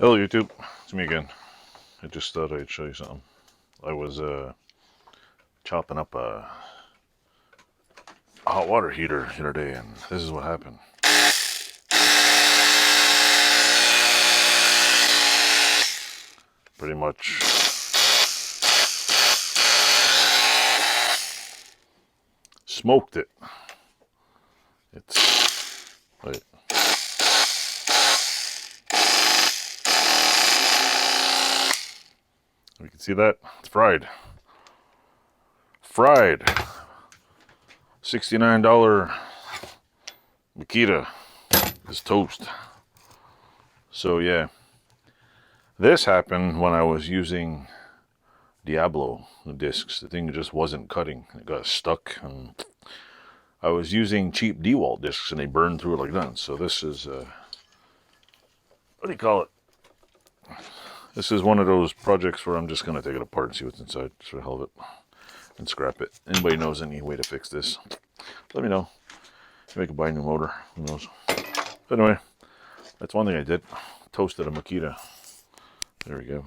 Hello YouTube, it's me again. I just thought I'd show you something. I was chopping up a hot water heater the other day, and this is what happened. Pretty much smoked it. It's wait. You can see that? It's fried. Fried. $69 Makita is toast. So yeah. This happened when I was using Diablo discs. The thing just wasn't cutting. It got stuck, and I was using cheap DeWalt discs and they burned through it like that. So this is what do you call it? This is one of those projects where I'm just going to take it apart and see what's inside, just for the hell of it, and scrap it. Anybody knows any way to fix this, let me know. Maybe I could buy a new motor, who knows. But anyway, that's one thing I did. Toasted a Makita. There we go.